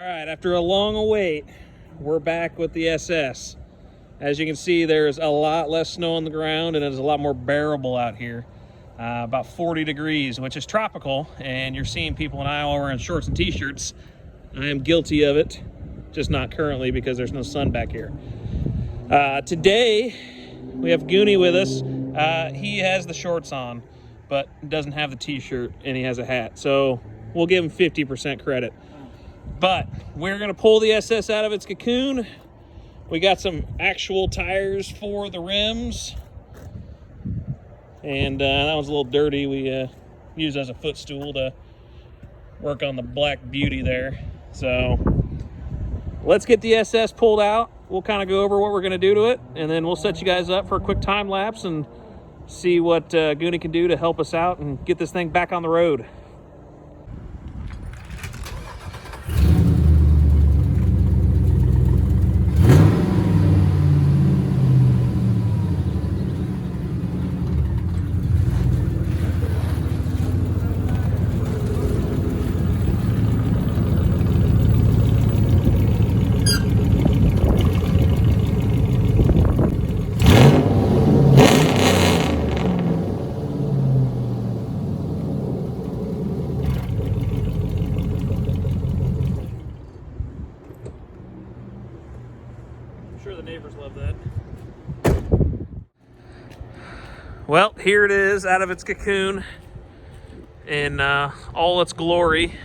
All right, after a long wait, we're back with the SS. As you can see, there's a lot less snow on the ground and it's a lot more bearable out here. About 40 degrees, which is tropical, and you're seeing people in Iowa wearing shorts and t-shirts. I am guilty of it, just not currently because there's no sun back here. Today, we have Goonie with us. He has the shorts on, but doesn't have the t-shirt, and he has a hat. So we'll give him 50% credit. But we're gonna pull the SS out of its cocoon. We got some actual tires for the rims. And that one's a little dirty. We use as a footstool to work on the Black Beauty there. So let's get the SS pulled out. We'll kind of go over what we're gonna do to it, and then we'll set you guys up for a quick time lapse and see what Goonie can do to help us out and get this thing back on the road. I'm sure the neighbors love that. Well, here it is out of its cocoon in all its glory.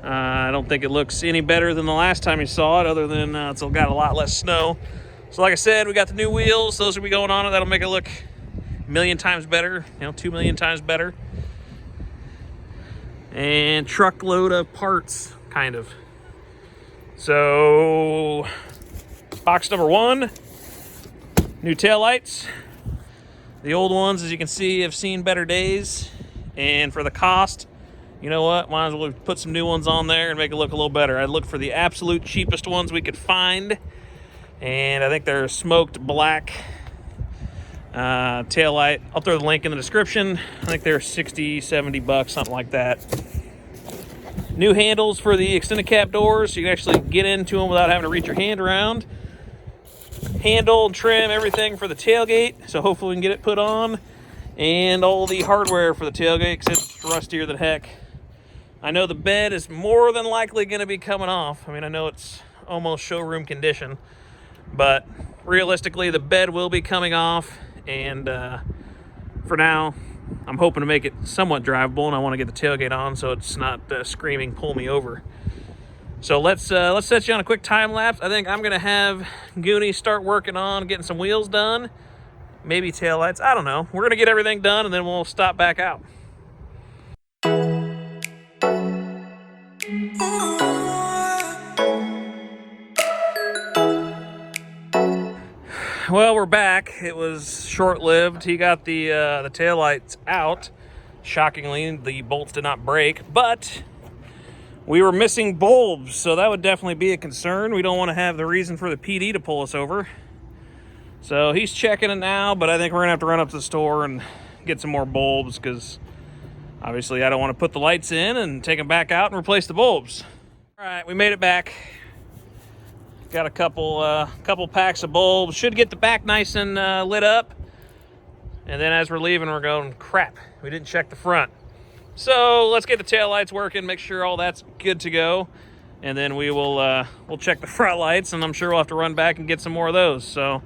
I don't think it looks any better than the last time you saw it, other than it's got a lot less snow. So like I said, we got the new wheels. Those will be going on it. That'll make it look a million times better, 2 million times better. And truckload of parts, kind of. So box number 1, new taillights. The old ones, as you can see, have seen better days. And for the cost, you know what? Might as well put some new ones on there and make it look a little better. I'd look for the absolute cheapest ones we could find. And I think they're smoked black taillight. I'll throw the link in the description. I think they're 60, 70 bucks, something like that. New handles for the extended cab doors, so you can actually get into them without having to reach your hand around. Handle and trim, everything for the tailgate, so hopefully we can get it put on. And all the hardware for the tailgate, because it's rustier than heck. I know the bed is more than likely going to be coming off. I mean, I know it's almost showroom condition, but realistically, the bed will be coming off. And for now, I'm hoping to make it somewhat drivable, and I want to get the tailgate on so it's not screaming, pull me over. So let's set you on a quick time lapse. I think I'm gonna have Goonie start working on getting some wheels done, maybe taillights. I don't know. We're gonna get everything done, and then we'll stop back out. Well, we're back. It was short-lived. He got the taillights out. Shockingly, the bolts did not break, but we were missing bulbs, so that would definitely be a concern. We don't want to have the reason for the PD to pull us over. So he's checking it now, but I think we're gonna have to run up to the store and get some more bulbs, because obviously I don't want to put the lights in and take them back out and replace the bulbs. All right, we made it back. Got a couple packs of bulbs. Should get the back nice and lit up. And then as we're leaving, we're going, crap, we didn't check the front. So let's get the taillights working, make sure all that's good to go. And then we'll check the front lights, and I'm sure we'll have to run back and get some more of those. So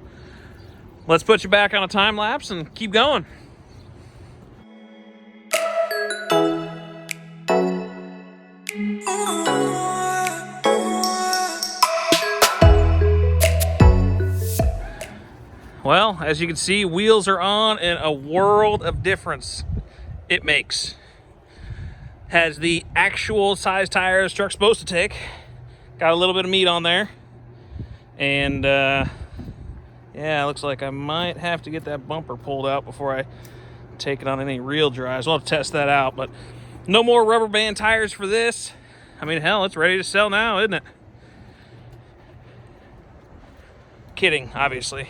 let's put you back on a time lapse and keep going. Well, as you can see, wheels are on, and a world of difference it makes. Has the actual size tires truck's supposed to take. Got a little bit of meat on there. And yeah, it looks like I might have to get that bumper pulled out before I take it on any real drives. We'll have to test that out, but no more rubber band tires for this. I mean, hell, it's ready to sell now, isn't it? Kidding, obviously.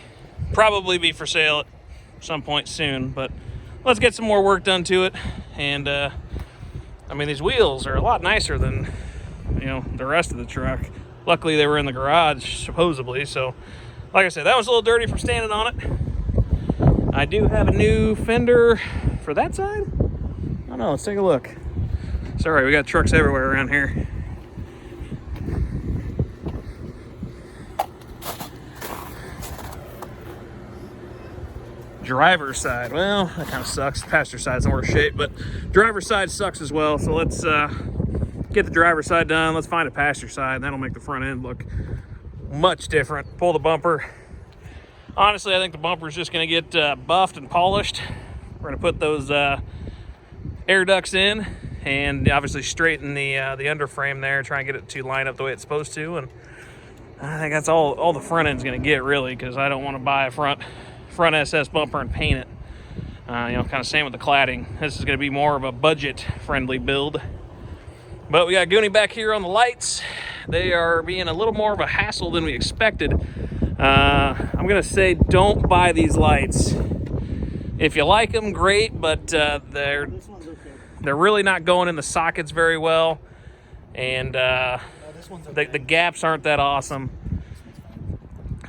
Probably be for sale at some point soon, but let's get some more work done to it. And I mean, these wheels are a lot nicer than you know, the rest of the truck. Luckily, they were in the garage, supposedly. So, like I said, that was a little dirty from standing on it. I do have a new fender for that side. I don't know. Let's take a look. Sorry, we got trucks everywhere around here. Driver's side, well, that kind of sucks. Passenger side's in worse shape, but driver's side sucks as well. So let's get the driver's side done. Let's find a passenger side, and that'll make the front end look much different. Pull the bumper. Honestly, I think the bumper is just going to get buffed and polished. We're going to put those air ducts in, and obviously straighten the underframe there, try and get it to line up the way it's supposed to. And I think that's all the front end's going to get, really, because I don't want to buy a front SS bumper and paint it. You know, kind of same with the cladding. This is going to be more of a budget-friendly build. But we got Goonie back here on the lights. They are being a little more of a hassle than we expected. I'm going to say don't buy these lights. If you like them, great, but they're really not going in the sockets very well. And the gaps aren't that awesome.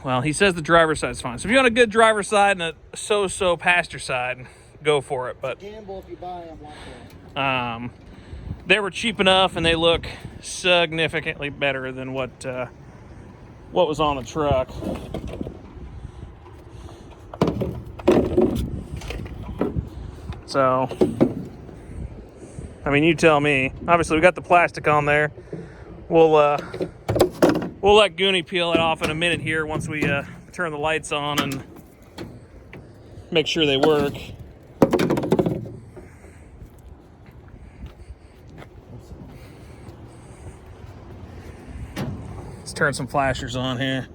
Well, he says the driver's side's fine. So if you want a good driver's side and a so-so passenger side, go for it. But gamble if you buy them like that. They were cheap enough, and they look significantly better than what was on the truck. So, I mean, you tell me. Obviously, we got the plastic on there. We'll let Goonie peel it off in a minute here once we turn the lights on and make sure they work. Let's turn some flashers on here.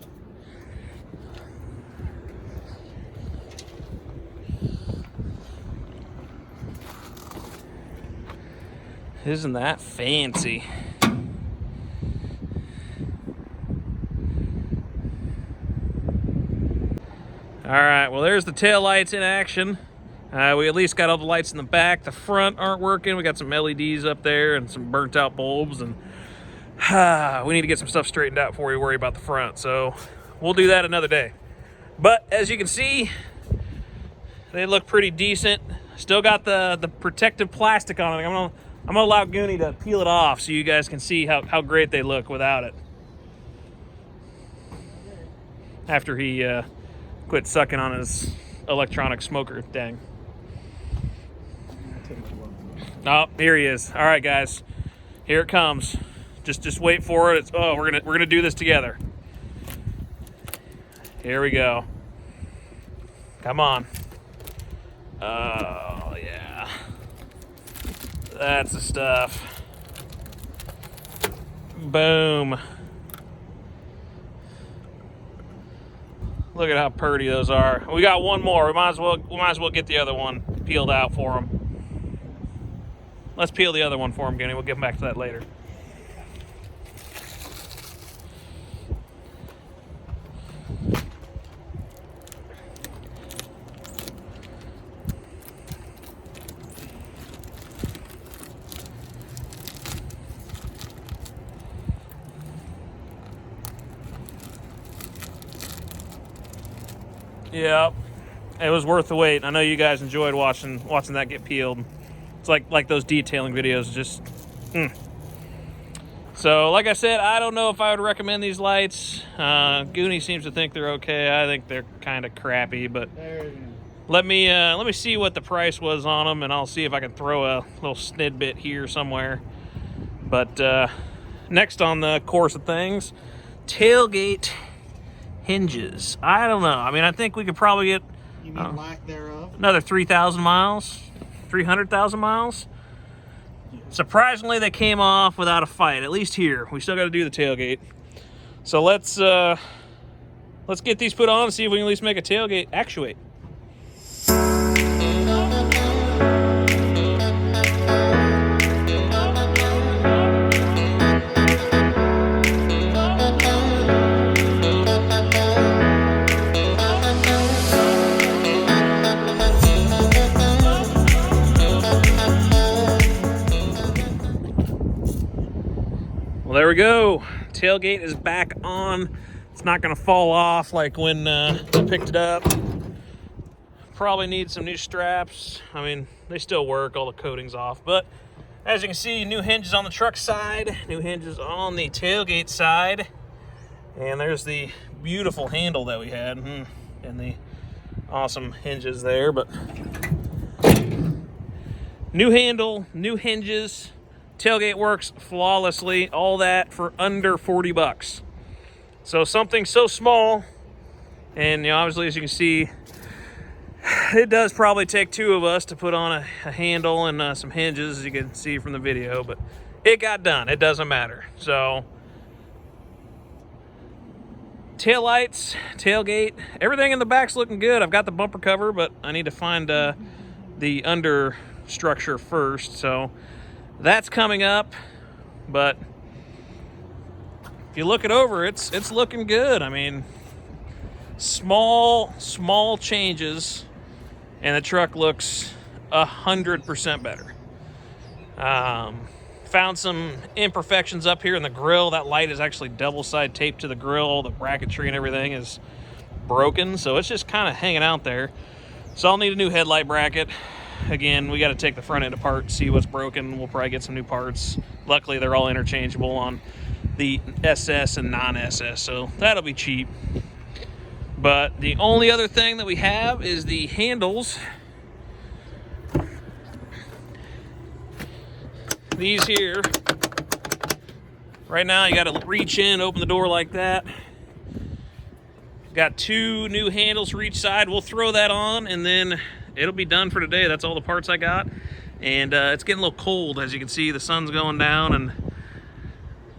Isn't that fancy? All right, well, there's the tail lights in action. We at least got all the lights in the back. The front aren't working. We got some LEDs up there and some burnt out bulbs, and we need to get some stuff straightened out before we worry about the front. So we'll do that another day. But as you can see, they look pretty decent. Still got the protective plastic on it. I'm gonna allow Goonie to peel it off so you guys can see how great they look without it. After he quit sucking on his electronic smoker thing. Oh, here he is. All right, guys, here it comes. Just wait for it. We're gonna do this together. Here we go. Come on. Oh yeah, that's the stuff. Boom. Look at how pretty those are. We got one more. We might as well get the other one peeled out for him. Let's peel the other one for him, Goonie. We'll get back to that later. Yeah, it was worth the wait. I know you guys enjoyed watching that get peeled. It's like those detailing videos. Just, So, like I said, I don't know if I would recommend these lights. Goonie seems to think they're okay. I think they're kind of crappy, but let me see what the price was on them, and I'll see if I can throw a little snidbit here somewhere. But next on the course of things, Tailgate Hinges. I don't know. I mean, I think we could probably get lack thereof? Another 3,000 miles, 300,000 miles. Surprisingly, they came off without a fight. At least here, we still got to do the tailgate. So let's get these put on and see if we can at least make a tailgate actuate. Well, there we go. Tailgate is back on. It's not going to fall off like when I picked it up. Probably need some new straps. I mean, they still work, all the coating's off. But as you can see, new hinges on the truck side, new hinges on the tailgate side. And there's the beautiful handle that we had and the awesome hinges there. But new handle, new hinges, tailgate works flawlessly, all that for under 40 bucks. So something so small, and you know, obviously as you can see, it does probably take two of us to put on a handle and some hinges, as you can see from the video, but it got done. It doesn't matter. So taillights, tailgate, everything in the back's looking good. I've got the bumper cover, but I need to find the under structure first. So that's coming up, but if you look it over, it's looking good. I mean, small changes, and the truck looks 100% better. Found some imperfections up here in the grill. That light is actually double side taped to the grill. The bracketry and everything is broken, so it's just kind of hanging out there. So I'll need a new headlight bracket. Again, we got to take the front end apart, see what's broken. We'll probably get some new parts. Luckily, they're all interchangeable on the SS and non-SS, so that'll be cheap. But the only other thing that we have is the handles. These here. Right now, you got to reach in, open the door like that. Got two new handles for each side. We'll throw that on, and then it'll be done for today. That's all the parts I got. And it's getting a little cold. As you can see, the sun's going down, and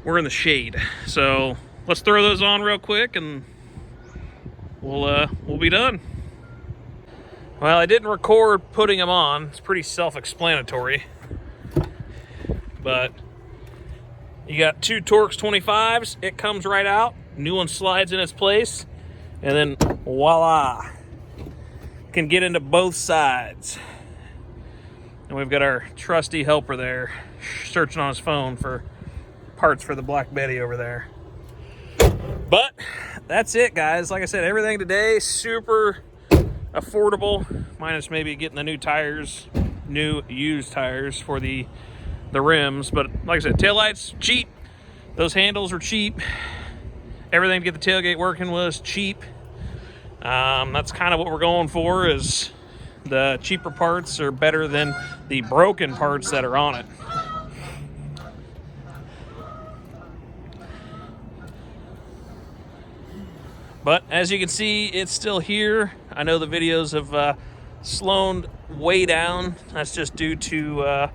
we're in the shade. So let's throw those on real quick, and we'll be done. Well, I didn't record putting them on. It's pretty self-explanatory. But you got two Torx 25s. It comes right out. New one slides in its place. And then voila. Can get into both sides. And we've got our trusty helper there searching on his phone for parts for the Black Betty over there. But that's it, guys. Like I said, everything today super affordable, minus maybe getting the new tires, new used tires for the rims. But like I said, taillights cheap, those handles are cheap, everything to get the tailgate working was cheap. That's kind of what we're going for, is the cheaper parts are better than the broken parts that are on it. But as you can see, it's still here. I know the videos have slowed way down. That's just due to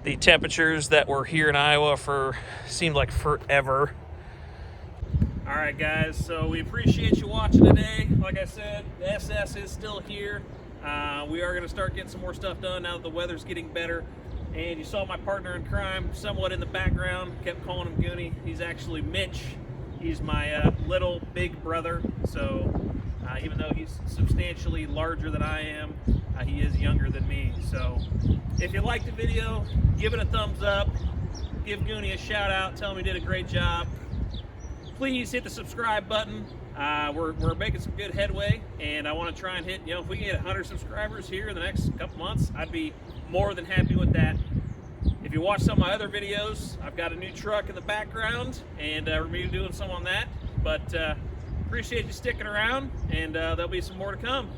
the temperatures that were here in Iowa for seemed like forever. All right, guys, so we appreciate you watching today. Like I said, the SS is still here. We are going to start getting some more stuff done now that the weather's getting better. And you saw my partner in crime somewhat in the background. Kept calling him Goonie. He's actually Mitch. He's my little big brother. So even though he's substantially larger than I am, he is younger than me. So if you liked the video, give it a thumbs up. Give Goonie a shout out. Tell him he did a great job. Please hit the subscribe button. We're making some good headway, and I want to try and hit, if we can get 100 subscribers here in the next couple months, I'd be more than happy with that. If you watch some of my other videos, I've got a new truck in the background, and we're going to be doing some on that. But appreciate you sticking around, and there'll be some more to come.